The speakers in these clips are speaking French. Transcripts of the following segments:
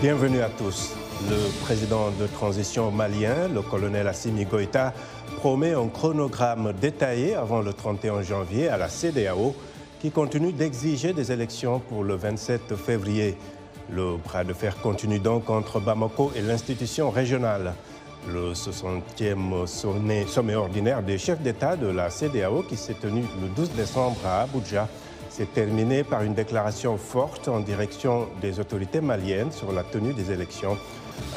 Bienvenue à tous. Le président de transition malien, le colonel Assimi Goïta, promet un chronogramme détaillé avant le 31 janvier à la CEDEAO qui continue d'exiger des élections pour le 27 février. Le bras de fer continue donc entre Bamako et l'institution régionale. Le 60e sommet ordinaire des chefs d'État de la CEDEAO qui s'est tenu le 12 décembre à Abuja s'est terminé par une déclaration forte en direction des autorités maliennes sur la tenue des élections,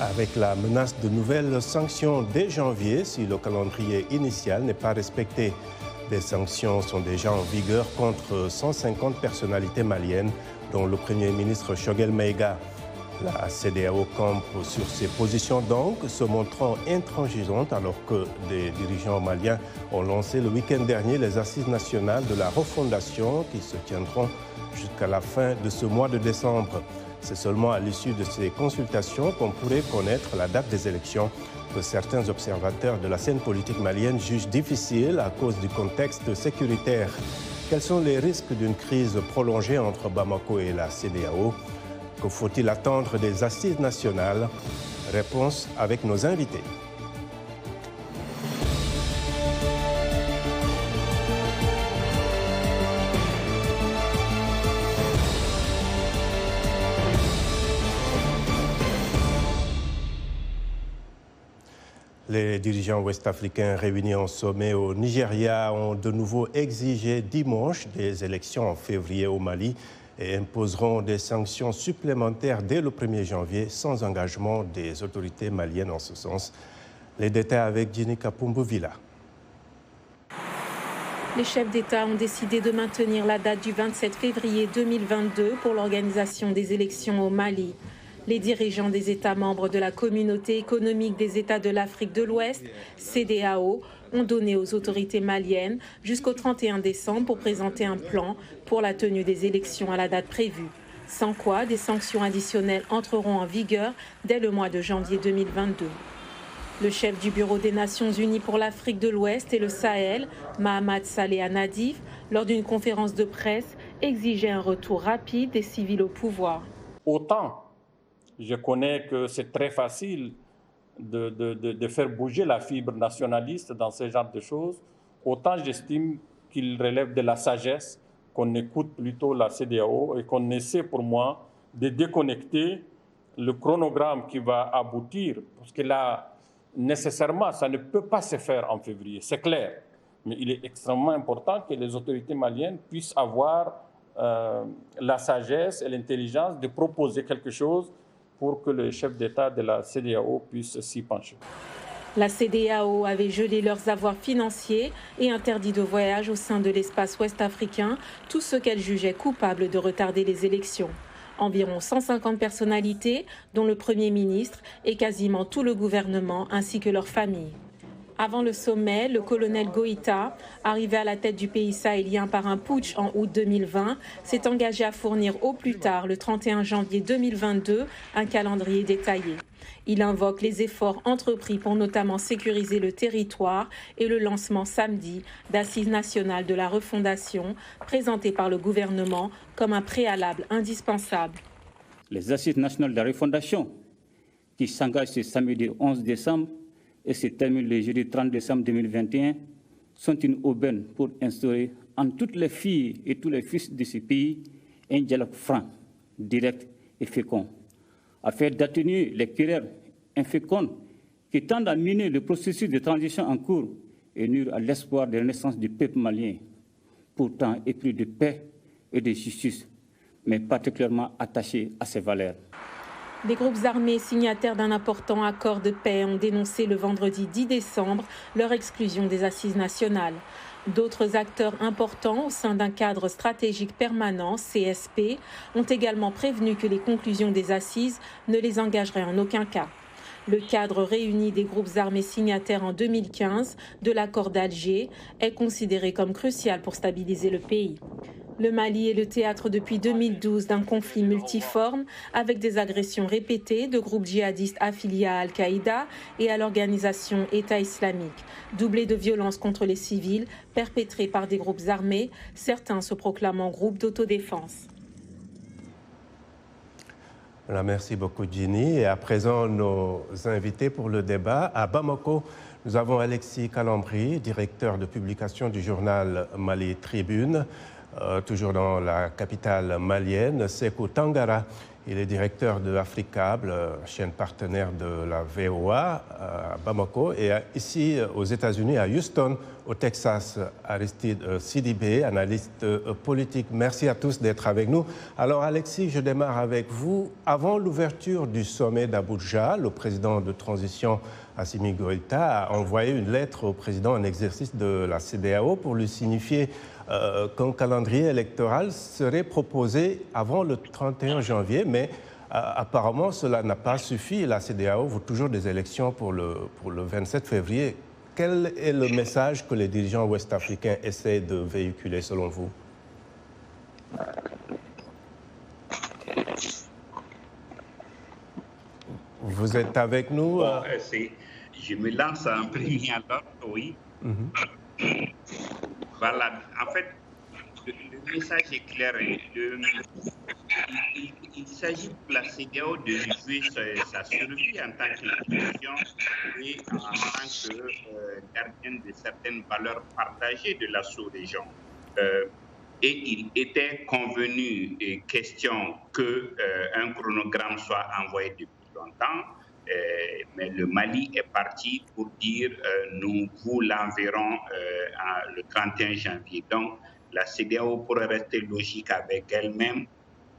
avec la menace de nouvelles sanctions dès janvier si le calendrier initial n'est pas respecté. Des sanctions sont déjà en vigueur contre 150 personnalités maliennes, dont le Premier ministre Choguel Maïga. La CEDEAO campe sur ses positions donc, se montrant intransigeante alors que des dirigeants maliens ont lancé le week-end dernier les assises nationales de la refondation qui se tiendront jusqu'à la fin de ce mois de décembre. C'est seulement à l'issue de ces consultations qu'on pourrait connaître la date des élections que certains observateurs de la scène politique malienne jugent difficile à cause du contexte sécuritaire. Quels sont les risques d'une crise prolongée entre Bamako et la CEDEAO ? Que faut-il attendre des assises nationales? Réponse avec nos invités. Les dirigeants ouest-africains réunis en sommet au Nigeria ont de nouveau exigé dimanche des élections en février au Mali et imposeront des sanctions supplémentaires dès le 1er janvier sans engagement des autorités maliennes en ce sens. Les détails avec Ginny Kapumbu-Villa. Les chefs d'État ont décidé de maintenir la date du 27 février 2022 pour l'organisation des élections au Mali. Les dirigeants des États membres de la Communauté économique des États de l'Afrique de l'Ouest, CEDEAO, ont donné aux autorités maliennes jusqu'au 31 décembre pour présenter un plan pour la tenue des élections à la date prévue. Sans quoi, des sanctions additionnelles entreront en vigueur dès le mois de janvier 2022. Le chef du Bureau des Nations Unies pour l'Afrique de l'Ouest et le Sahel, Mahamat Saleh Nadif, lors d'une conférence de presse, exigeait un retour rapide des civils au pouvoir. Autant je connais que c'est très facile de faire bouger la fibre nationaliste dans ce genre de choses, autant j'estime qu'il relève de la sagesse qu'on écoute plutôt la CEDEAO et qu'on essaie pour moi de déconnecter le chronogramme qui va aboutir, parce que là, nécessairement, ça ne peut pas se faire en février, c'est clair. Mais il est extrêmement important que les autorités maliennes puissent avoir la sagesse et l'intelligence de proposer quelque chose pour que le chef d'État de la CEDEAO puisse s'y pencher. La CEDEAO avait gelé leurs avoirs financiers et interdit de voyage au sein de l'espace ouest-africain, tous ceux qu'elle jugeait coupables de retarder les élections. Environ 150 personnalités, dont le Premier ministre et quasiment tout le gouvernement, ainsi que leurs familles. Avant le sommet, le colonel Goïta, arrivé à la tête du pays sahélien par un putsch en août 2020, s'est engagé à fournir au plus tard, le 31 janvier 2022, un calendrier détaillé. Il invoque les efforts entrepris pour notamment sécuriser le territoire et le lancement samedi d'assises nationales de la refondation, présentées par le gouvernement comme un préalable indispensable. Les assises nationales de la refondation, qui s'engagent ce samedi 11 décembre, et se termine le jeudi 30 décembre 2021, sont une aubaine pour instaurer en toutes les filles et tous les fils de ce pays un dialogue franc, direct et fécond, afin d'atténuer les querelles infécondes qui tendent à miner le processus de transition en cours et nuire à l'espoir de renaissance du peuple malien, pourtant épris de paix et de justice, mais particulièrement attaché à ses valeurs. Les groupes armés signataires d'un important accord de paix ont dénoncé le vendredi 10 décembre leur exclusion des assises nationales. D'autres acteurs importants au sein d'un cadre stratégique permanent, CSP, ont également prévenu que les conclusions des assises ne les engageraient en aucun cas. Le cadre réuni des groupes armés signataires en 2015 de l'accord d'Alger est considéré comme crucial pour stabiliser le pays. Le Mali est le théâtre depuis 2012 d'un conflit multiforme avec des agressions répétées de groupes djihadistes affiliés à Al-Qaïda et à l'organisation État islamique, doublées de violences contre les civils perpétrées par des groupes armés, certains se proclamant groupes d'autodéfense. Voilà, merci beaucoup, Ginny. Et à présent, nos invités pour le débat. À Bamako, nous avons Alexis Calambri, directeur de publication du journal Mali Tribune, toujours dans la capitale malienne. Sékou Tangara, il est directeur de Africable, chaîne partenaire de la VOA à Bamako. Et ici, aux États-Unis, à Houston, au Texas, Aristide Sidibé, analyste politique. Merci à tous d'être avec nous. Alors, Alexis, je démarre avec vous. Avant l'ouverture du sommet d'Abuja, le président de transition Assimi Goïta a envoyé une lettre au président en exercice de la CEDEAO pour lui signifier qu'un calendrier électoral serait proposé avant le 31 janvier, mais apparemment cela n'a pas suffi. La CEDEAO veut toujours des élections pour le 27 février. Quel est le message que les dirigeants ouest-africains essaient de véhiculer selon vous? Vous êtes avec nous? Bon, je me lance en premier alors, oui. Voilà, en fait, le message est clair. Il s'agit pour la CEDEAO de jouer sa survie en tant qu'institution et en tant que gardienne de certaines valeurs partagées de la sous-région. Et il était convenu et question qu'un chronogramme soit envoyé depuis longtemps. Mais le Mali est parti pour dire nous vous l'enverrons le 31 janvier. Donc, la CEDEAO pourrait rester logique avec elle-même,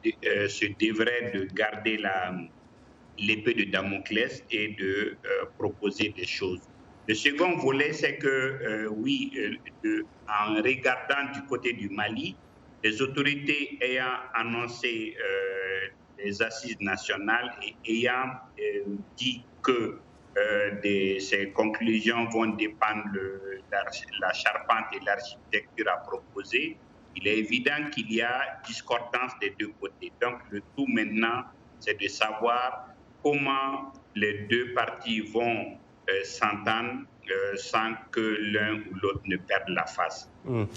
se devrait de garder l'épée de Damoclès et de proposer des choses. Le second volet, c'est que, oui, en regardant du côté du Mali, les autorités ayant annoncé les assises nationales et ayant dit que ces conclusions vont dépendre de la charpente et l'architecture à proposer, il est évident qu'il y a discordance des deux côtés. Donc le tout maintenant, c'est de savoir comment les deux parties vont s'entendre sans que l'un ou l'autre ne perde la face.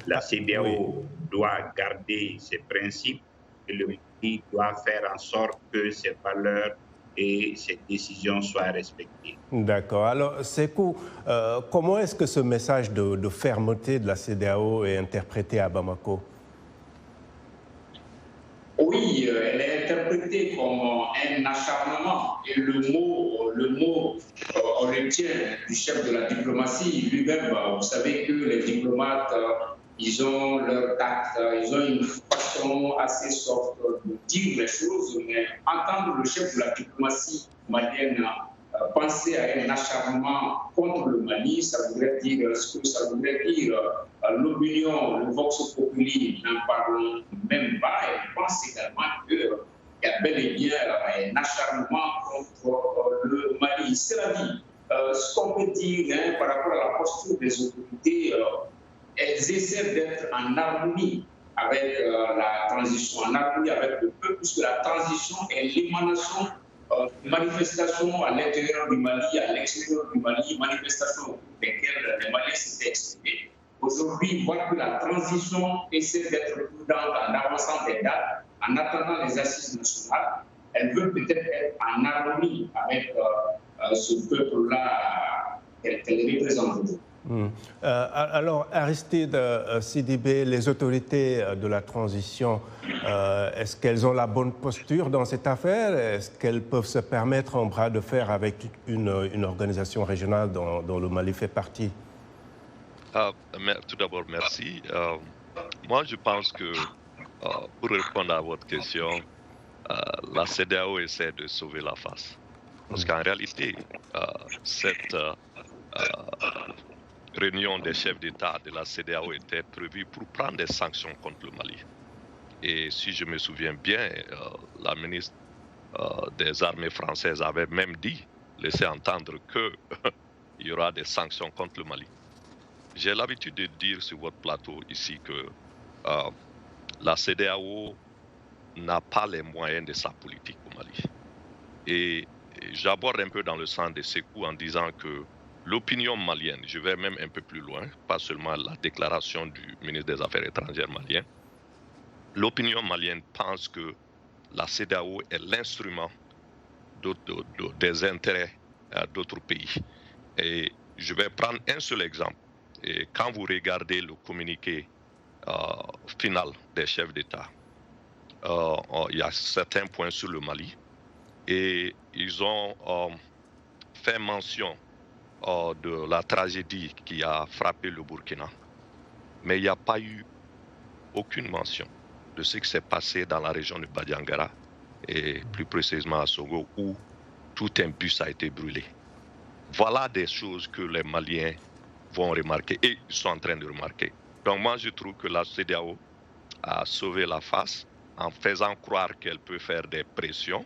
La CEDEAO doit garder ses principes et le pays doit faire en sorte que ces valeurs et ces décisions soient respectées. D'accord. Alors, Sékou, comment est-ce que ce message de fermeté de la CEDEAO est interprété à Bamako? Oui, elle est interprétée comme un acharnement. Et le mot, on le tient du chef de la diplomatie lui-même. Vous savez que les diplomates, ils ont leur tact, ils ont une façon assez soft de dire les choses, mais entendre le chef de la diplomatie malienne penser à un acharnement contre le Mali, ça voudrait dire ce que ça voudrait dire. L'opinion, le Vox Populi n'en parle même pas. Et je pense également qu'il y a bel et bien un acharnement contre le Mali. Cela dit, ce qu'on peut dire par rapport à la posture des autorités, elles essaient d'être en harmonie avec la transition, en harmonie avec le peuple, puisque la transition est l'émanation de manifestations à l'intérieur du Mali, à l'extérieur du Mali, manifestations pour lesquelles les Maliens s'étaient exprimés. Aujourd'hui, voilà que la transition essaie d'être prudente en avançant des dates, en attendant les assises nationales. Elle veut peut-être être en harmonie avec ce peuple-là qu'elle représente. Alors, Aristide Sidibé, les autorités de la transition, est-ce qu'elles ont la bonne posture dans cette affaire? Est-ce qu'elles peuvent se permettre un bras de fer avec une organisation régionale dont le Mali fait partie? Tout d'abord, merci. Moi, je pense que, pour répondre à votre question, la CEDEAO essaie de sauver la face. Parce qu'en réalité, cette réunion des chefs d'État de la CEDEAO était prévue pour prendre des sanctions contre le Mali. Et si je me souviens bien, la ministre des Armées françaises avait même laissé entendre qu'il y aura des sanctions contre le Mali. J'ai l'habitude de dire sur votre plateau ici que la CEDEAO n'a pas les moyens de sa politique au Mali. Et j'aborde un peu dans le sens de Sékou en disant que l'opinion malienne, je vais même un peu plus loin, pas seulement la déclaration du ministre des Affaires étrangères malien, l'opinion malienne pense que la CEDEAO est l'instrument des intérêts d'autres pays. Et je vais prendre un seul exemple. Et quand vous regardez le communiqué final des chefs d'État, il y a certains points sur le Mali et ils ont fait mention de la tragédie qui a frappé le Burkina. Mais il n'y a pas eu aucune mention de ce qui s'est passé dans la région de Badiangara et plus précisément à Sogo où tout un bus a été brûlé. Voilà des choses que les Maliens vont remarquer et ils sont en train de remarquer. Donc moi je trouve que la CEDEAO a sauvé la face en faisant croire qu'elle peut faire des pressions.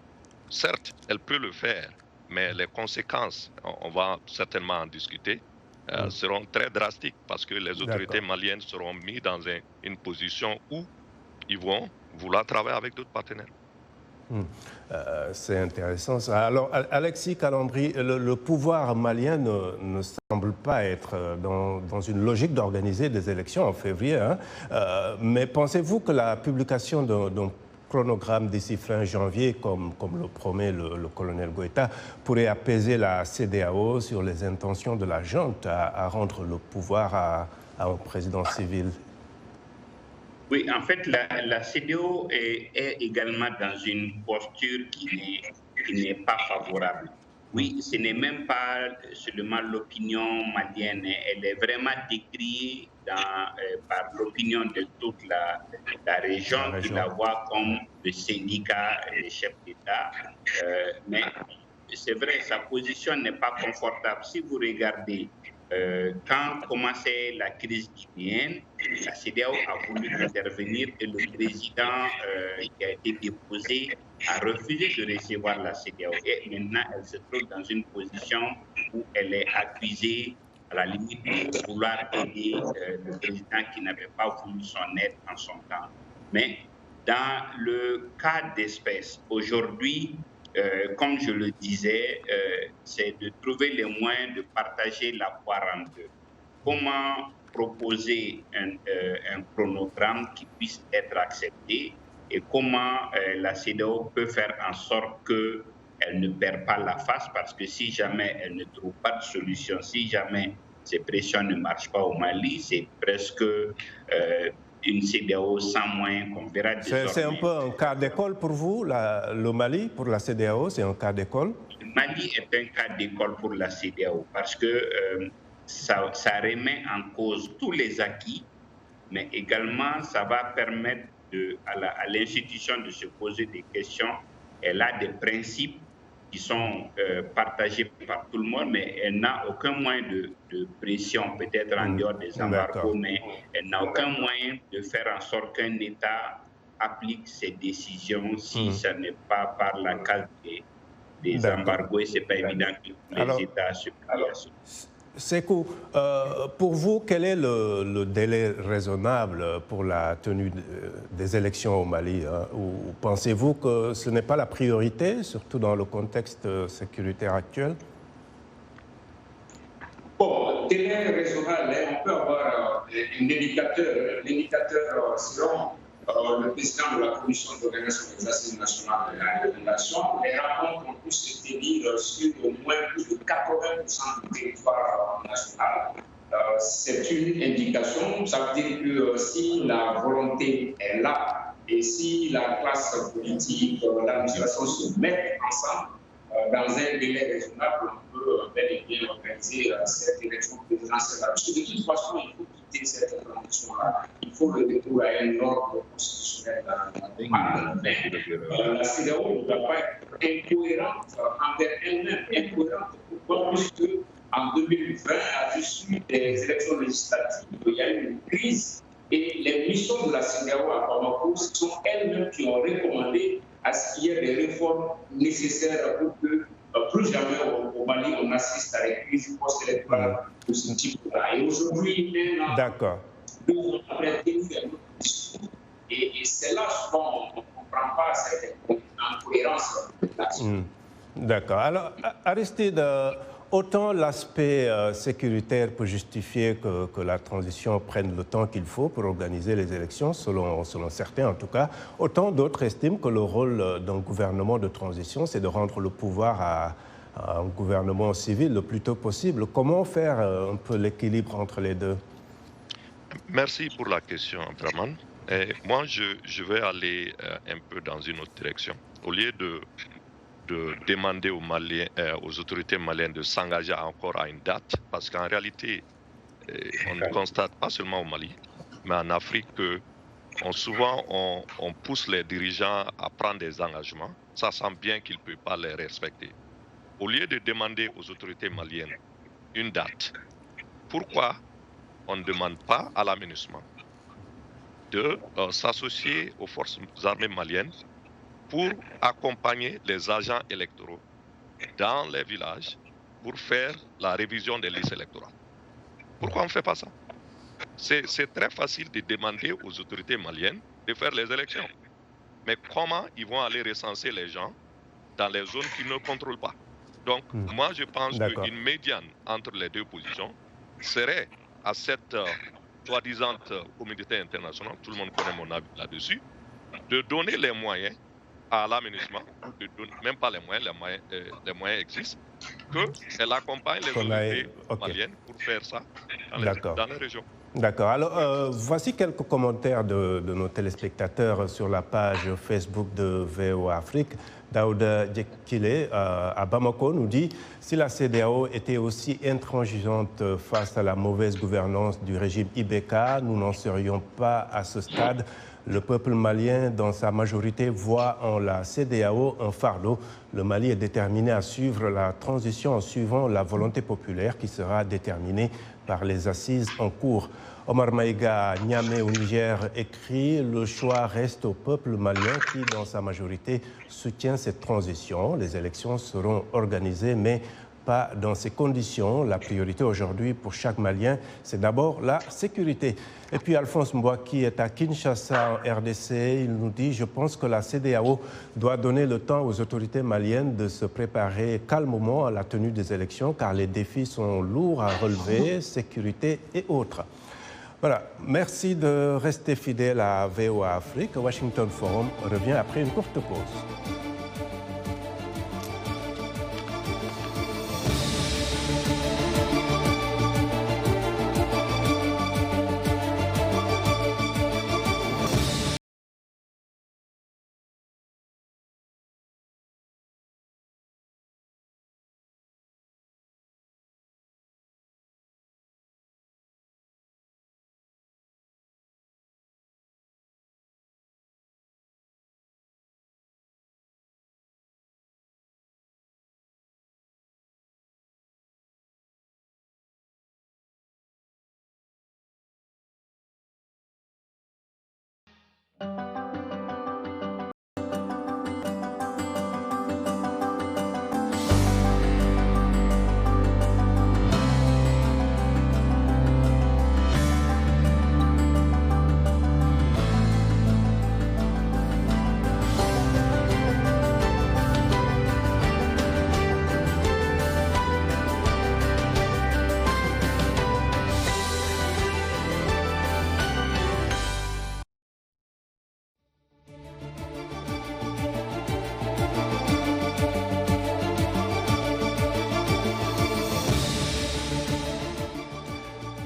Certes, elle peut le faire, mais les conséquences, on va certainement en discuter, seront très drastiques parce que les autorités maliennes seront mises dans une position où ils vont vouloir travailler avec d'autres partenaires. C'est intéressant ça. Alors, Alexis Calambri, le pouvoir malien ne semble pas être dans une logique d'organiser des élections en février. Mais pensez-vous que la publication d'un chronogramme d'ici fin janvier, comme le promet le colonel Goïta, pourrait apaiser la CEDEAO sur les intentions de la junte à rendre le pouvoir à un président civil? Oui, en fait, la CEDEAO est également dans une posture qui n'est pas favorable. Oui, ce n'est même pas seulement l'opinion malienne, elle est vraiment décriée par l'opinion de toute la région qui la voit comme le syndicat des chefs d'État. Mais c'est vrai, sa position n'est pas confortable. Si vous regardez, quand commençait la crise guinéenne, la CEDEAO a voulu intervenir et le président qui a été déposé a refusé de recevoir la CEDEAO. Et maintenant, elle se trouve dans une position où elle est accusée, à la limite, de vouloir aider le président qui n'avait pas voulu son aide en son temps. Mais dans le cas d'espèce, aujourd'hui, comme je le disais, c'est de trouver les moyens de partager la poire en deux. Comment proposer un chronogramme qui puisse être accepté et comment la CEDEAO peut faire en sorte qu'elle ne perd pas la face, parce que si jamais elle ne trouve pas de solution, si jamais ces pressions ne marchent pas au Mali, c'est presque une CEDEAO sans moyens qu'on verra désormais. C'est un peu un cas d'école pour vous, le Mali, pour la CEDEAO, c'est un cas d'école? Le Mali est un cas d'école pour la CEDEAO parce que ça remet en cause tous les acquis, mais également ça va permettre à l'institution de se poser des questions. Elle a des principes qui sont partagés par tout le monde, mais elle n'a aucun moyen de pression, peut-être en dehors des embargos, mais elle n'a aucun moyen de faire en sorte qu'un État applique ses décisions si ça n'est pas par la case des embargos, et ce n'est pas évident que les États se plient à ça. Sékou, pour vous, quel est le délai raisonnable pour la tenue des élections au Mali? Ou pensez-vous que ce n'est pas la priorité, surtout dans le contexte sécuritaire actuel? Bon, délai raisonnable, on peut avoir un indicateur. L'indicateur selon le président de la Commission d'organisation des assises nationales de la révélation, les rapports ont tous été mis sur au moins plus de 80% du territoire national. C'est une indication, ça veut dire que si la volonté est là et si la classe politique, l'administration se mettent ensemble, dans un délai raisonnable, on peut bel et bien organiser cette élection présidentielle. Parce que de toute façon, il faut quitter cette transition-là. Il faut le retour à un ordre constitutionnel dans le Mali. La CEDEAO ne doit pas être incohérente envers elle-même. Incohérente pourquoi? Puisque en 2020, à l'issue des élections législatives, il y a eu une crise et les missions de la CEDEAO à Bamako, ce sont elles-mêmes qui ont recommandé à ce qu'il y ait des réformes nécessaires pour que plus jamais au Mali on assiste à des crises post-électorales de ce type-là. Et aujourd'hui, D'accord. Nous avons tenu un autre discours et c'est là souvent on ne comprend pas cette incohérence là-dessus. D'accord. Alors, Aristide, autant l'aspect sécuritaire peut justifier que la transition prenne le temps qu'il faut pour organiser les élections, selon certains en tout cas, autant d'autres estiment que le rôle d'un gouvernement de transition, c'est de rendre le pouvoir à un gouvernement civil le plus tôt possible. Comment faire un peu l'équilibre entre les deux? Merci pour la question, Abdraman. Moi, je vais aller un peu dans une autre direction. Au lieu de demander aux autorités maliennes de s'engager encore à une date, parce qu'en réalité, on constate pas seulement au Mali, mais en Afrique, souvent on pousse les dirigeants à prendre des engagements. Ça semble bien qu'ils ne peuvent pas les respecter. Au lieu de demander aux autorités maliennes une date, pourquoi on ne demande pas à la MINUSMA de s'associer aux forces armées maliennes pour accompagner les agents électoraux dans les villages pour faire la révision des listes électorales? Pourquoi on ne fait pas ça? C'est très facile de demander aux autorités maliennes de faire les élections. Mais comment ils vont aller recenser les gens dans les zones qu'ils ne contrôlent pas? Donc, moi, je pense qu'une médiane entre les deux positions serait à cette soi-disant communauté internationale, tout le monde connaît mon avis là-dessus, de donner les moyens à l'aménagement, même pas les moyens existent, qu'elle accompagne les autorités maliennes pour faire ça dans les régions. D'accord. Alors, voici quelques commentaires de nos téléspectateurs sur la page Facebook de VOA Afrique. Daouda Djekile à Bamako nous dit « Si la CEDEAO était aussi intransigeante face à la mauvaise gouvernance du régime IBK, nous n'en serions pas à ce stade. Le peuple malien, dans sa majorité, voit en la CEDEAO un fardeau. Le Mali est déterminé à suivre la transition en suivant la volonté populaire qui sera déterminée par les assises en cours. » Omar Maïga, Niamey au Niger, écrit « Le choix reste au peuple malien qui, dans sa majorité, soutient cette transition. Les élections seront organisées, mais pas dans ces conditions. La priorité aujourd'hui pour chaque Malien, c'est d'abord la sécurité. » Et puis Alphonse Mbouaki est à Kinshasa, en RDC. Il nous dit « Je pense que la CEDEAO doit donner le temps aux autorités maliennes de se préparer calmement à la tenue des élections, car les défis sont lourds à relever, sécurité et autres. » Voilà, merci de rester fidèle à VOA Afrique. Washington Forum revient après une courte pause.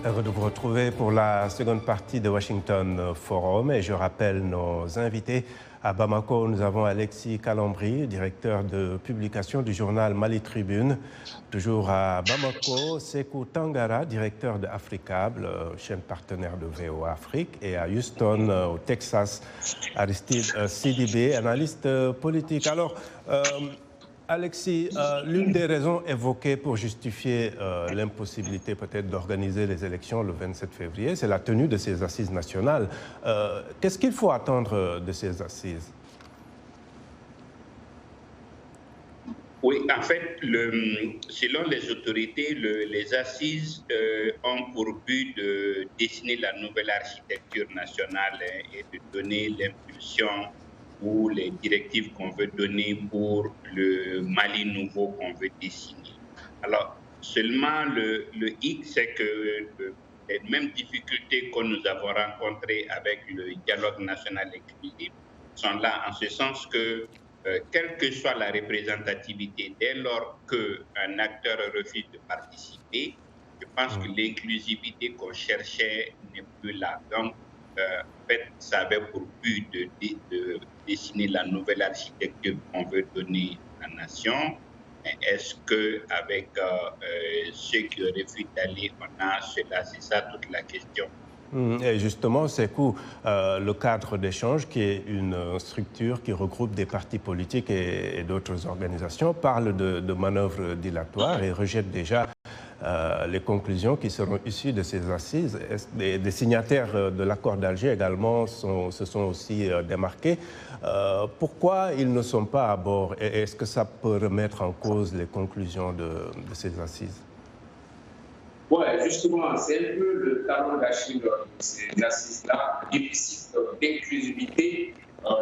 Heureux de vous retrouver pour la seconde partie de Washington Forum et je rappelle nos invités. À Bamako, nous avons Alexis Kalambri, directeur de publication du journal Mali Tribune. Toujours à Bamako, Sekou Tangara, directeur de Africable, chaîne partenaire de VOA Afrique. Et à Houston, au Texas, Aristide Sidibé, analyste politique. Alors, Alexis, l'une des raisons évoquées pour justifier l'impossibilité peut-être d'organiser les élections le 27 février, c'est la tenue de ces assises nationales. Qu'est-ce qu'il faut attendre de ces assises? Oui, en fait, selon les autorités, les assises ont pour but de dessiner la nouvelle architecture nationale et de donner l'impulsion ou les directives qu'on veut donner pour le Mali nouveau qu'on veut dessiner. Alors, Seulement, le hic, c'est que les mêmes difficultés que nous avons rencontrées avec le dialogue national inclusif sont là, en ce sens que, quelle que soit la représentativité, dès lors qu'un acteur refuse de participer, je pense que l'inclusivité qu'on cherchait n'est plus là. Donc, en fait, ça avait pour but de dessiner la nouvelle architecture qu'on veut donner à la nation. Est-ce qu'avec ceux qui refusent d'aller, on a cela? C'est ça toute la question. Et justement, Sékou, le cadre d'échange, qui est une structure qui regroupe des partis politiques et d'autres organisations, parle de manœuvres dilatoires et rejette déjà les conclusions qui seront issues de ces assises. Des signataires de l'accord d'Alger également se sont aussi démarqués. Pourquoi ils ne sont pas à bord? Et est-ce que ça peut remettre en cause les conclusions de ces assises? Oui, justement, c'est un peu le talon d'Achille de ces assises-là, le déficit d'inclusivité,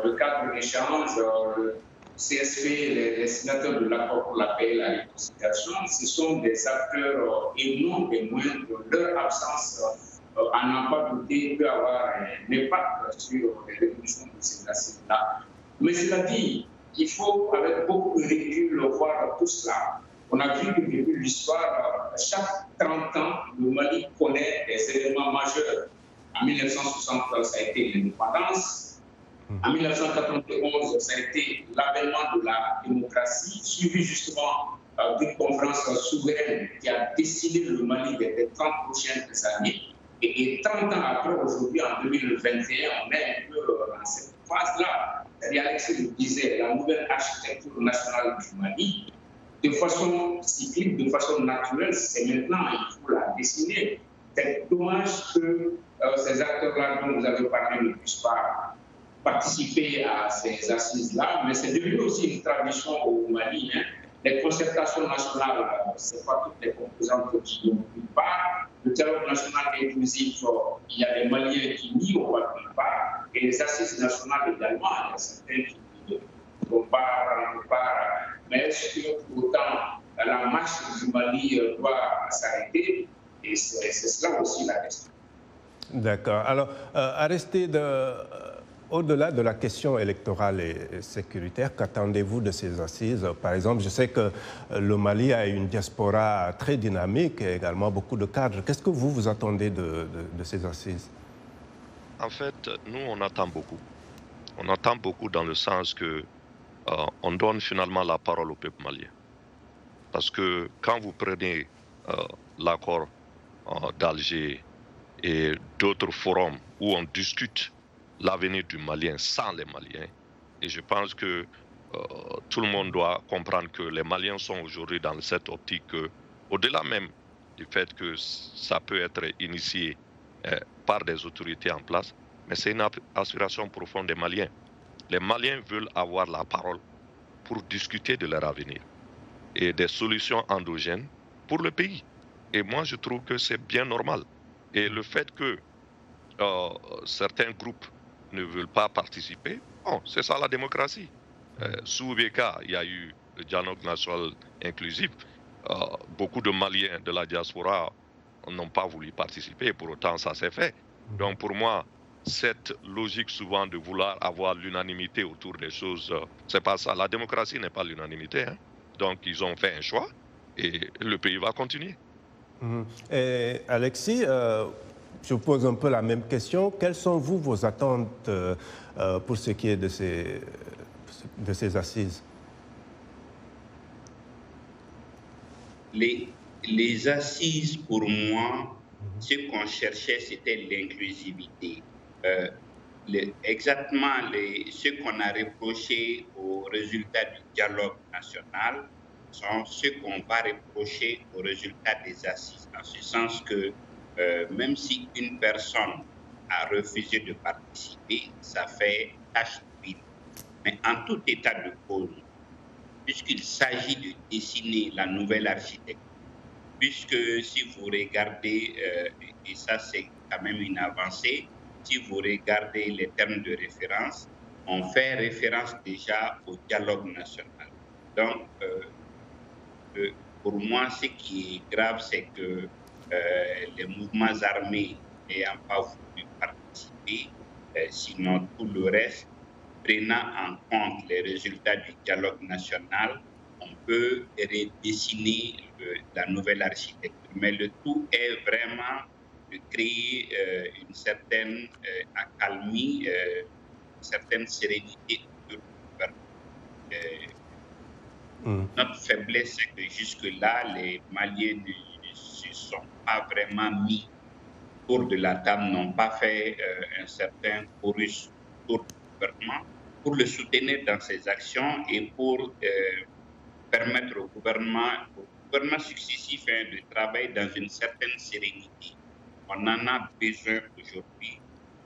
le cadre d'échange, le CSP, les signataires de l'accord pour la paix et la réconciliation, ce sont des acteurs et non des moindres. Leur absence à n'en pas douter peut avoir un impact sur les résolutions de ces assises-là. Mais cela dit, il faut, avec beaucoup de recul, voir tout cela. On a vu que depuis l'histoire, chaque 30 ans, le Mali connaît des événements majeurs. En 1960, ça a été l'indépendance. En 1991, ça a été l'avènement de la démocratie, suivi justement d'une conférence souveraine qui a dessiné le Mali des 30 prochaines années. Et 30 ans après, aujourd'hui, en 2021, on est un peu dans cette phase-là. Alexis le disait, la nouvelle architecture nationale du Mali, de façon cyclique, de façon naturelle, c'est maintenant, il faut la dessiner. C'est dommage que ces acteurs-là dont vous avez parlé ne puissent pas participer à ces assises-là, mais c'est devenu aussi une tradition au Mali. Hein. Les concertations nationales, ce n'est pas toutes les composantes qui n'ont plus part. Le dialogue national inclusif, il y a des Maliens qui n'y ont pas plus part. Et les assises nationales également, il y a certains qui n'ont pas part. Mais est-ce que pour autant la marche du Mali doit s'arrêter? Et c'est cela aussi la question. D'accord. Alors, Aristide, au-delà de la question électorale et sécuritaire, qu'attendez-vous de ces assises? Par exemple, je sais que le Mali a une diaspora très dynamique et également beaucoup de cadres. Qu'est-ce que vous attendez de ces assises? En fait, nous, on attend beaucoup. On attend beaucoup dans le sens que on donne finalement la parole au peuple malien. Parce que quand vous prenez l'accord d'Alger et d'autres forums où on discute l'avenir du Malien sans les Maliens, et je pense que tout le monde doit comprendre que les Maliens sont aujourd'hui dans cette optique que, au-delà même du fait que ça peut être initié par des autorités en place, mais c'est une aspiration profonde des Maliens. Les Maliens veulent avoir la parole pour discuter de leur avenir et des solutions endogènes pour le pays. Et moi, je trouve que c'est bien normal. Et le fait que certains groupes ne veulent pas participer, bon, c'est ça la démocratie. Sous Beka, il y a eu le dialogue national inclusif. Beaucoup de Maliens de la diaspora n'ont pas voulu participer, pour autant ça s'est fait. Donc pour moi, cette logique souvent de vouloir avoir l'unanimité autour des choses, c'est pas ça. La démocratie n'est pas l'unanimité. Hein. Donc ils ont fait un choix et le pays va continuer. Et Alexis, je vous pose un peu la même question. Quelles sont vos attentes pour ce qui est de ces assises? Les assises, pour moi, ce qu'on cherchait, c'était l'inclusivité. Exactement ce qu'on a reproché aux résultats du dialogue national sont ce qu'on va reprocher aux résultats des assises, en ce sens que même si une personne a refusé de participer, ça fait tache d'huile. Mais en tout état de cause, puisqu'il s'agit de dessiner la nouvelle architecture, puisque si vous regardez, et ça c'est quand même une avancée, si vous regardez les termes de référence, on fait référence déjà au dialogue national. Donc, Pour moi, ce qui est grave, c'est que les mouvements armés n'ayant pas voulu participer, sinon tout le reste, prenant en compte les résultats du dialogue national, on peut redessiner la nouvelle architecture. Mais le tout est vraiment de créer une certaine accalmie, une certaine sérénité. Notre faiblesse, c'est que jusque-là, les Maliens ne se sont pas vraiment mis autour de la table, n'ont pas fait un certain chorus autour du gouvernement pour le soutenir dans ses actions et pour permettre au gouvernement successif de travailler dans une certaine sérénité. On en a besoin aujourd'hui,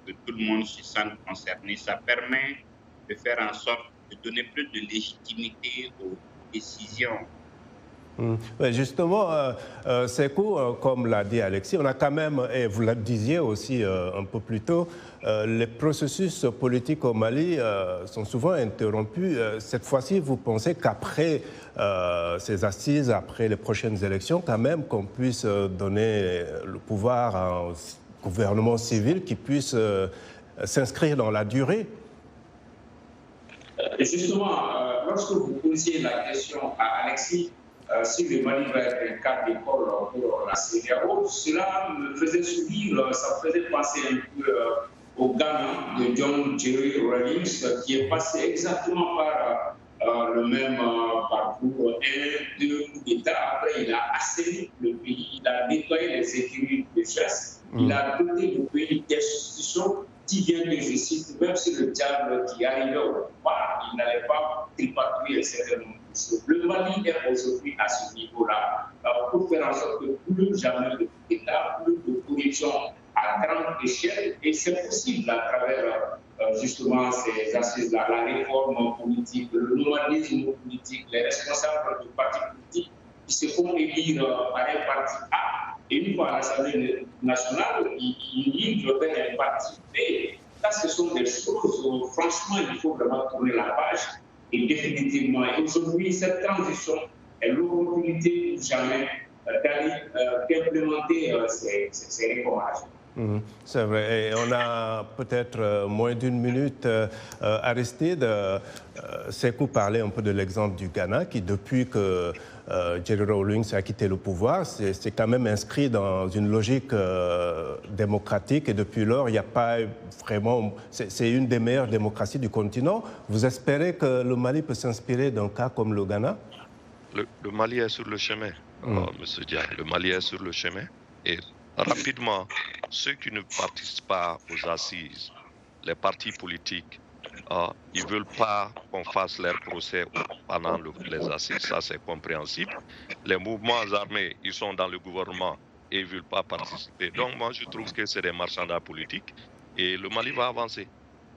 que tout le monde se sente concerné. Ça permet de faire en sorte de donner plus de légitimité aux décisions. Justement, Sékou, comme l'a dit Alexis, on a quand même, et vous le disiez aussi un peu plus tôt, les processus politiques au Mali sont souvent interrompus. Cette fois-ci, vous pensez qu'après ces assises, après les prochaines élections, quand même qu'on puisse donner le pouvoir à un gouvernement civil qui puisse s'inscrire dans la durée? Justement, lorsque vous posiez la question à Alexis, si le Mali va être un cas d'école pour la CEDEAO, cela me faisait sourire, ça me faisait penser un peu au Ghana de John Jerry Rawlings, qui est passé exactement par le même parcours, deux coups d'État. Après, il a assaini le pays, il a nettoyé les écuries de chasse, il a doté le pays d'institutions qui viennent de, je cite, même si le diable qui arrivait au pouvoir, il n'allait pas tripatouiller un certain nombre de choses. Le Mali est aujourd'hui à ce niveau-là pour faire en sorte que plus jamais de d'État, plus de corruption à grande échelle, et c'est possible à travers justement ces assises-là, la réforme politique, le nomadisme politique, les responsables du parti politique qui se font élire par un parti A. Et une fois à l'Assemblée nationale, il livre vers un parti B. Ça, ce sont des choses, franchement, il faut vraiment tourner la page. Et définitivement, aujourd'hui, cette transition est l'opportunité ou jamais d'implémenter ces réformations. C'est vrai. Et on a peut-être moins d'une minute. Aristide, Sékou parlait un peu de l'exemple du Ghana, qui depuis que Jerry Rawlings a quitté le pouvoir, c'est quand même inscrit dans une logique démocratique. Et depuis lors, il n'y a pas vraiment... C'est une des meilleures démocraties du continent. Vous espérez que le Mali peut s'inspirer d'un cas comme le Ghana? Le Mali est sur le chemin, Monsieur Dia. Le Mali est sur le chemin. Et rapidement, ceux qui ne participent pas aux assises, les partis politiques, ils ne veulent pas qu'on fasse leur procès pendant les assises, ça c'est compréhensible. Les mouvements armés, ils sont dans le gouvernement et ils ne veulent pas participer. Donc moi je trouve que c'est des marchands politiques et le Mali va avancer.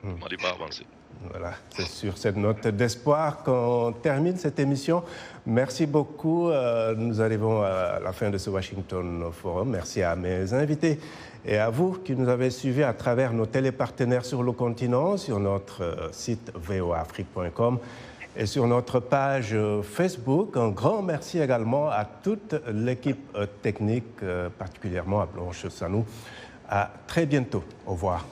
Le Mali va avancer. Voilà, c'est sur cette note d'espoir qu'on termine cette émission. Merci beaucoup. Nous arrivons à la fin de ce Washington Forum. Merci à mes invités et à vous qui nous avez suivis à travers nos télépartenaires sur le continent, sur notre site voaafrique.com et sur notre page Facebook. Un grand merci également à toute l'équipe technique, particulièrement à Blanche Sanou. À très bientôt. Au revoir.